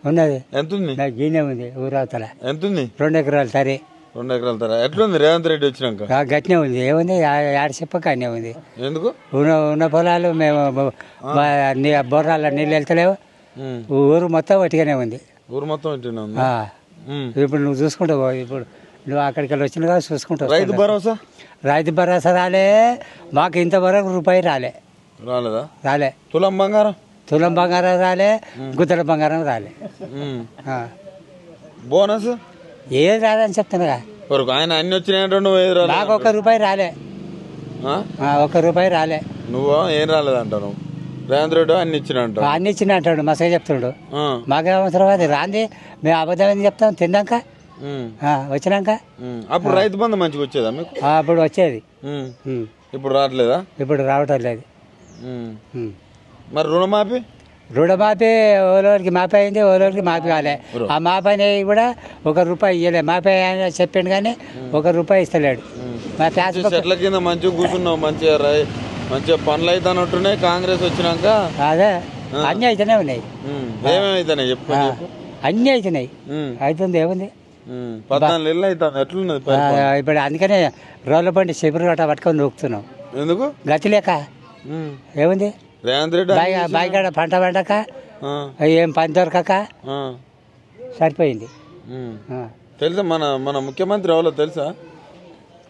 ఉన్నది. ఎంత ఉంది? నాకు గీనే ఉంది ఊరవతల. ఎంత ఉంది? 2 ఎకరాలు తరి. 2 ఎకరాల తర. ఎట్లుంది రేవంత్ రెడ్డి వచ్చినాక? గట్టినే ఉంది. ఏముంది ఆడ చెప్పక అన్నీ ఉంది. ఎందుకు? ఉన్న పొలాలు మేము బొర్రాల నీళ్ళు వెళ్తలేవు. ఊరు మొత్తం వట్టిగానే ఉంది. ఊరు మొత్తం వట్టిగానే ఉంది. ఇప్పుడు నువ్వు చూసుకుంటావు. ఇప్పుడు నువ్వు అక్కడికి వెళ్ళి వచ్చిన కదా చూసుకుంటావు. రైతు భరోసా? రైతు భరోసా రాలే మాకు, ఇంతవరకు రూపాయి రాలే. రాలేదా? రాలే. తులం బంగారం? తులం బంగారం రాలే, గుద్దల బంగారం రాలే. బోనస్ ఏది రాదని చెప్తున్నా. ఆయన అన్ని వచ్చినాయంటే నాకు 1 రూపాయి రాలే. 1 రూపాయి రాలే. నువ్వు ఏం రాలేదంటావు? రేవంత్ రెడ్డి అన్ని ఇచ్చినట్టు అన్ని ఇచ్చిన అంటాడు, మసగా చెప్తున్నాడు. మాకే అవసరం అది రాంది. మేము అబద్ధం చెప్తాం. తిన్నాక వచ్చినాక అప్పుడు రైతు బంధు మంచిగా వచ్చేదా మీకు? అప్పుడు వచ్చేది. ఇప్పుడు రావట్లేదా? ఇప్పుడు రావటం లేదు. మరి రుణమాఫీ? రుణమాఫీ ఓలోరికి మాఫీ అయింది, ఓలోరికి మాఫీ కాలే. ఆ మాఫీ అనేది కూడా 1 రూపాయి ఇవ్వలే. మాఫీ అని చెప్పిండు కానీ 1 రూపాయి ఇస్తలేడు. మా చెట్ల కింద మంచిగా కూర్చున్నావు, మంచిగా పనులు అయితే అన్నట్టున్నాయి. కాంగ్రెస్ వచ్చినాక అదే అన్నీ అయితేనే ఉన్నాయి. ఏమేమైతున్నాయి చెప్పు? అన్నీ అవుతున్నాయి. అవుతుంది. ఏముంది? 14 నెలలు అవుతుంది. ఎట్లున్నది ఇప్పుడు? అందుకనే రోడ్ల పండి శిబిరం గట్ట పట్టుకొని నొక్కుతున్నాం. ఎందుకు? గతి లేక. ఏముంది? రేవంత్ రెడ్డి బాయికాడ పంట పండక, ఏం పని దొరకక సరిపోయింది. తెలుసా మన ముఖ్యమంత్రి ఎవరో తెలుసా?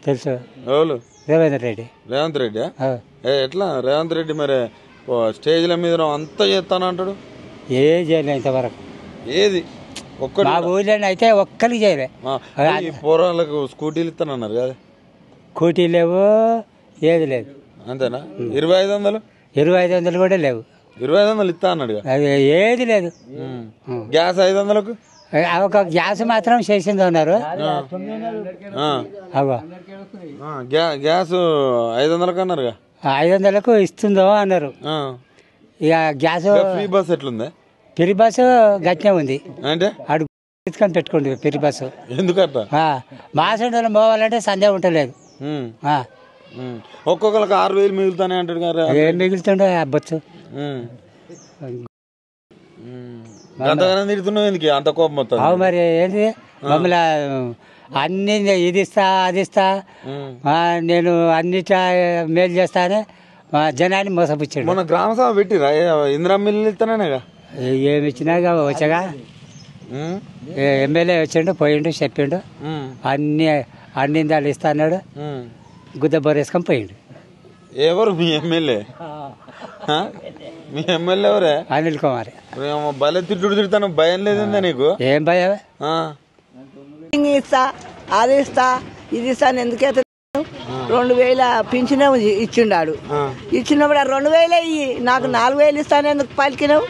తెలుసు. ఎవరు? రేవంత్ రెడ్డి. రేవంత్ రెడ్డి ఎట్లా? రేవంత్ రెడ్డి మరి స్టేజ్ల మీద అంతా చేస్తానంటాడు. ఏం చేయలే ఇంతవరకు. ఏది? మా ఊళ్ళో అయితే ఒక్కరికి చేయలే. పూర్వాలకు స్కూటీలు ఇస్తానన్నారు కదా? స్కూటీ లేవు, ఏది లేదు. అంతేనా? 2500? 2500 కూడా లేవు. 2500 ఇస్తా అన్నాడు. అది ఏది లేదు. గ్యాస్ 500కు ఒక గ్యాస్ మాత్రం చేసింది అన్నారు. గ్యాస్ 500కు అన్నారు. 500కు ఇస్తుందో అన్నారు. ఇక గ్యాస్ ఫ్రీ బస్ ఎట్లుంది? ఫ్రీ బస్సు గట్టినే ఉంది. అంటే అడుగు తీసుకొని పెట్టుకోండి ఫ్రీ బస్సు. ఎందుకట్ట? మాసండలో పోవాలంటే సందేహం ఉంటలేదు. ఒక్కొక్కరికి 6000 మిగులుతానే అంటాడు కదా. ఏం మిగులుతుండే అబ్బచ్చు. అంతగానే తిడుతున్నావు ఎందుకు అంత కోపం వస్తుంది? అవు మరి ఏంటి మమ్మల్ని అన్ని ఇది ఇస్తా అది ఇస్తా, నేను అన్నిట మేలు చేస్తానే జనాన్ని మోసపుచ్చాడు. మన గ్రామ సభ పెట్టిరా? ఇందిరా మిల్లు ఇస్తానేగా. ఏమి ఇచ్చినాక వచ్చాగా ఎమ్మెల్యే వచ్చిండు, పోయిండు, చెప్పిండు. అన్ని దాళ్ళు ఇస్తా అన్నాడు. గుద్ద బోరేసుకొని పోయిండు. ఎవరు మీ ఎమ్మెల్యే? మీ ఎమ్మెల్యే ఎవరే? అనిల్ కుమార్. భలే తిట్టుడు తిడతాను. భయం లేదందా నీకు? ఏం భయం? ఇస్తా అది ఇస్తా ఇది ఇస్తాను ఎందుకైతే 2000 పింఛన్ ఇచ్చిండాడు. ఇచ్చినప్పుడు 2000 ఇయ్యి, నాకు 4000 ఇస్తాను ఎందుకు పలికినావు?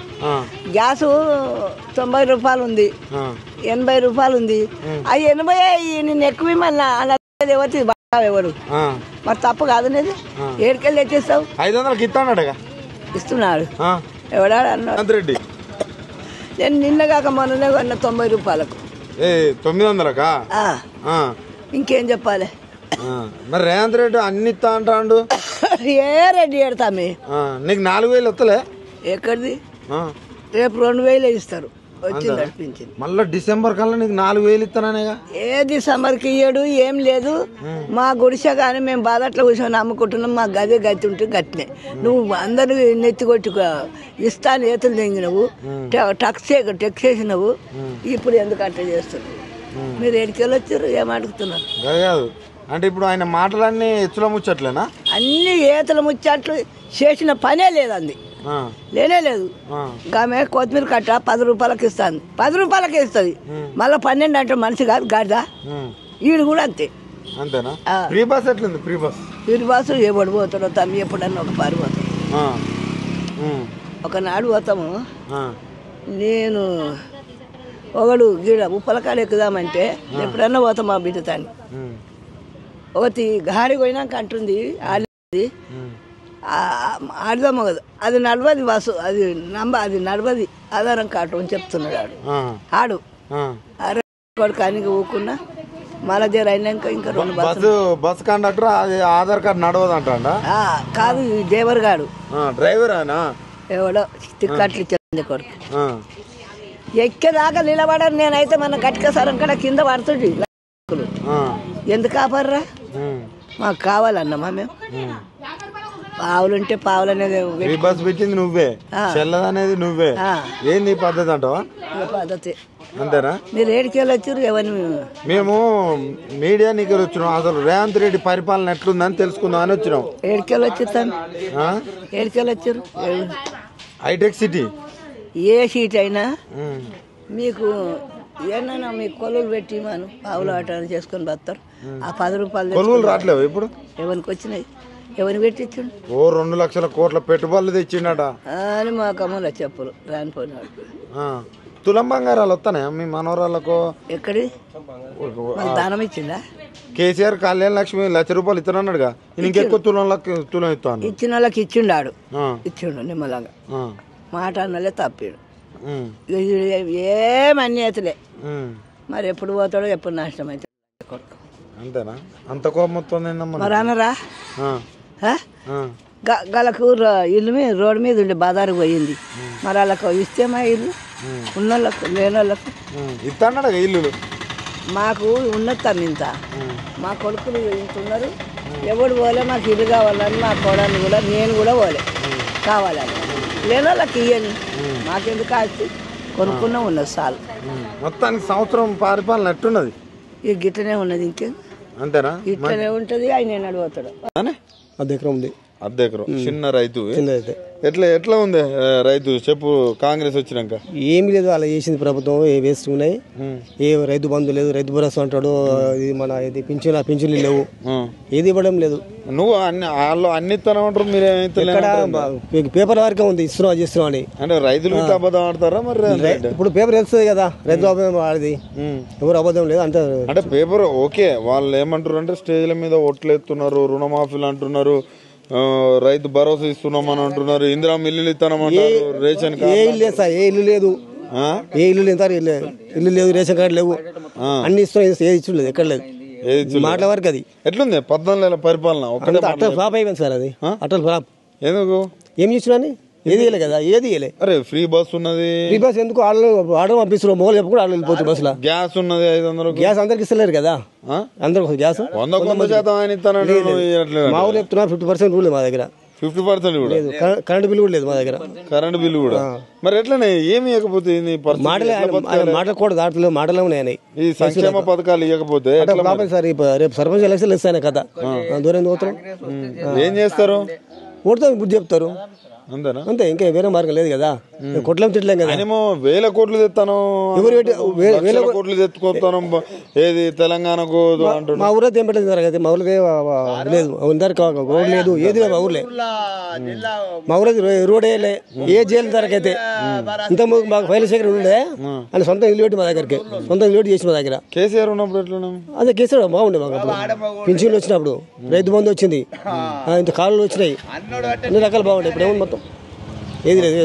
గ్యాసు 90 రూపాయలు ఉంది, 80 రూపాయలు ఉంది. ఆ 80 నేను ఎక్కువ మళ్ళీ అన్నది ఎవరు? మరి తప్పు కాదు. నేను ఏడుకెళ్ళి తెచ్చేస్తావు. 500కి ఇస్తాడు. ఇస్తున్నాడు ఎవడాడు అన్నాడు రెడ్డి. నేను నిన్న కాక మొన్ననే కొన్న 90 రూపాయలకు. 900కా? ఇంకేం చెప్పాలి? మరి రేవంత్ రెడ్డి అన్ని ఇస్తా అంటాడు. ఏ రెడ్డి ఎడతామే? నీకు 4000 వస్తలే? ఎక్కడిది? రేపు 2000 ఇస్తారు. వచ్చింది నడిపించింది. మళ్ళీ డిసెంబర్ కల్లా నీకు 4000 ఇస్తాననేగా. ఏ డిసెంబర్కి ఇయ్యడు, ఏం లేదు. మా గుడిసె కానీ మేము బాధట్లో కూర్చొని అమ్ముకుంటున్నాం. మా గదే గతి ఉంటే గట్టినే. నువ్వు అందరూ నెత్తి కొట్టుకో ఇస్తాను ఏతులు తెంగినవు, టెక్స్ చేసినవు. ఇప్పుడు ఎందుకు అట్లా చేస్తున్నావు? మీరు ఎడికెళ్ళి వచ్చారు, ఏం అడుగుతున్నారు? కాదు అంటే ఇప్పుడు ఆయన మాటలన్నీ ఎత్తుల ముచ్చట్లేనా? అన్ని ఏతుల ముచ్చట్లు చేసిన పనే లేదండి, లేనే లేదు. ఆమె కొత్తిమీర కట్ట 10 రూపాయలకి ఇస్తాను, 10 రూపాయలకి ఇస్తుంది. మళ్ళీ 12 అంటే మనిషి కాదు గాడిదా. ఈడు కూడా అంతే. అంతేనా? ఫ్రీ బస్ ఎట్లుంది? ఫ్రీ బస్సు ఏ పడిపోతాడో తమ్మి, ఎప్పుడన్నా ఒక పారి పోతాం. ఒకనాడు పోతాము. నేను ఒకడు గీడ ఉప్పలకాడ ఎక్కుదామంటే ఎప్పుడన్నా పోతాం మా బిడ్డతాన్ని. ఒకటి గాడి పోయినాక అంటుంది ఆడదాము కదా, అది నడవది బస్సు, అది నడవది ఆధారం కార్డు అని చెప్తున్నాడు ఆడు. అరే కానీ ఊకున్నా మళ్ళా జర అయినాక ఇంకా 2 బస్సు కండక్టర్ ఆధార్ కార్డు నడవదు అంటా. కాదు డ్రైవర్ గాడు. డ్రైవర్ ఎవడో తిక్కట్లు ఇచ్చింది కొడుకు. ఎక్కేదాకా నిలబడరు. నేనైతే మన గట్టిక సరం కూడా కింద పడుతుంది. ఎందుకు ఆపర్రా? మాకు కావాలన్నమా మేము. పావులుంటే పావులు అనేది బస్ పెట్టింది నువ్వే, చెల్లదనేది నువ్వే. ఏంది పద్ధతి అంటావా? పద్ధతి అంతేనా? మీరు ఏడికెళ్ళి వచ్చారు? ఎవరిని? మేము మీడియా నీకు వచ్చినాం. అసలు రేవంత్ రెడ్డి పరిపాలన ఎట్లుందని తెలుసుకుందాం అని వచ్చినాం. ఏడికెళ్ళి వచ్చేస్తాను. ఏడికెళ్ళి వచ్చారు? Hitech city. ఏ సీట్ అయినా మీకు ఏమన్నా మీకు కొలువులు పెట్టి మనం పావులు ఆట చేసుకొని బతారు. ఆ 10 రూపాయలు కొలువులు రావట్లేవు ఇప్పుడు. ఎవరికి వచ్చినాయి? ఎవరిని పెట్టించండి? 2 లక్షల కోట్ల పెట్టుబడులు తెచ్చిండట అని మా కమ్మలో చెప్పులు రానిపోయినాడు. తులం బంగారాలు వస్తానే మీ మనవరాళ్ళకు? ఎక్కడి దానం ఇచ్చిందా? కేసీఆర్ కళ్యాణ లక్ష్మి ₹1,00,000 ఇస్తానన్నాడుగా. ఇంకెక్కువ తులం ఇస్తాను. ఇచ్చిన వాళ్ళకి ఇచ్చిండాడు. ఇచ్చిండు నిమ్మలంగా. మాట అన్నలే తప్పాడు. ఏమన్నీ అవుతులే. మరి ఎప్పుడు పోతాడో ఎప్పుడు నాశనం అవుతాడు. అంతేనా? అంత కోపం వస్తుంది మరి అనరా? గలకు ఇల్లు మీద రోడ్డు మీద ఉండే బజారు పోయింది. మరి వాళ్ళకు ఇస్తేమా ఇల్లు? ఉన్నోళ్ళకు లేని వాళ్ళకు ఇస్తాడు ఇల్లు. మాకు ఉన్నది తమ్మి ఇంత. మా కొడుకులు ఇంత ఉన్నారు. ఎవడు పోలే మాకు ఇల్లు కావాలని మా కోడలు కూడా నేను కూడా పోలే కావాలని. లేని వాళ్ళకి ఇయ్యని మాకెందుకు ఆస్తి కొనుక్కున్నా ఉన్నది చాలు. మొత్తానికి సంవత్సరం పరిపాలన ఎట్టున్నది? ఈ గిట్టనే ఉన్నది. ఇంకేం అంతేనా? ఇట్లనే ఉంటది. ఆయన అడిపోతాడు. అర్ధెకరం ఉంది. అర్ధెకరం. చిన్న రైతు. ఎట్లా ఉంది రైతు? చెప్పు. కాంగ్రెస్ వచ్చినాక ఏమి లేదు. అలా చేసింది ప్రభుత్వం. ఏ వేస్ట్ ఉన్నాయి. ఏ రైతు బంధు లేదు, రైతు భరోసా అంటాడు. ఇది మన ఇది పింఛన్లు లేవు, ఏది ఇవ్వడం లేదు. నువ్వు వాళ్ళు అన్ని ఇస్తానంటారు, మీరేమైతే పేపర్ వరకే ఉంది ఇస్తున్నావు చేస్తున్నావు అని. అంటే రైతులు అబద్ధం ఆడతారా? మరి ఇప్పుడు పేపర్ తెలుస్తుంది కదా రైతు అబద్ధం ఆడది. ఎవరు అబద్ధం లేదు అంటే. అంటే పేపర్ ఓకే. వాళ్ళు ఏమంటారు అంటే స్టేజ్ల మీద ఓట్లు ఎత్తున్నారు, రుణమాఫీలు అంటున్నారు, రైతు భరోసా ఇస్తున్నామని అంటున్నారు, ఇందిరా ఇల్లు ఇస్తానమంటారు, రేషన్ ఏ ఇల్లు లేదు సార్. ఏ ఇల్లు లేదు. ఏ ఇల్లు లేదు. ఇల్లు లేదు, రేషన్ కార్డు లేవు, అన్ని ఇస్తున్నాం. ఏది ఇచ్చలేదు, ఎక్కడ లేదు. మాటల వరకు అది. ఎట్లుంది 14 నెలల పరిపాలన? అటల్ ఫ్లాప్ అయిపోయింది సార్. అది అటల్ ఫ్లాప్. ఎందుకు? ఏం చేస్తున్నా? ఏది ఇవ్వలే కదా, ఏది ఇవ్వలే. అరే ఫ్రీ బస్ ఉన్నది. ఫ్రీ బస్ ఎందుకు? ఆర్డర్ పంపిస్తున్నారు. మొగలు చెప్పకుండా ఆర్డర్ వెళ్ళిపోతుంది బస్సులో. గ్యాస్ ఉన్నది 500. గ్యాస్ అందరికి ఇస్తలేరు కదా. అందరికి గ్యాస్ 100% ఆయన ఇస్తానంటే మా ఊరు చెప్తున్నా 50% కూడా మా దగ్గర. 50% కూడా లేదు. కరెంట్ బిల్ కూడా లేదు మా దగ్గర. కరెంట్ బిల్లు కూడా. మరి ఎట్లనే ఏమి ఇవ్వకపోతే? మాటలు దాంట్లో మాటలే ఉన్నాయి. ఈ సంక్షేమ పథకాలు ఇవ్వకపోతే సార్ రేపు సర్పంచ్ ఎలక్షన్ ఇస్తానే కదా. దూరం పోతాం. ఏం చేస్తారు? ఓటుతో బుద్ధి చెప్తారు అంతే. ఇంకా వేరే మార్గం లేదు కదా. కొట్లం తిట్టలేం కదా. 1000 కోట్లు తెస్తాను, 1000 కోట్లు తెచ్చుకొస్తాను. ఏది తెలంగాణకు మా ఊరే ఏం పెట్టలేదు. మా ఊళ్ళో లేదు, రోడ్ లేదు, ఏది మా ఊర్లే. మా ఊరే రోడ్ వేయలే, ఏ జైలు ధరకైతే. ఇంత మాకు ఫైల్ సేకరణ ఉండే అని సొంత ఇల్లు పెట్టి మా దగ్గరికి సొంత ఇల్లు పెట్టి చేసి మా దగ్గర. కేసీఆర్ ఉన్నప్పుడు ఎట్లా? అదే కేసీఆర్ బాగుండే మాకు. అప్పుడు పింఛన్లు వచ్చినప్పుడు, రైతు బంధు వచ్చింది, ఇంత కాళ్ళు వచ్చినాయి, అన్ని రకాలు బాగుంటాయి. ఇప్పుడు ఏముంది మొత్తం ఏది లేదు.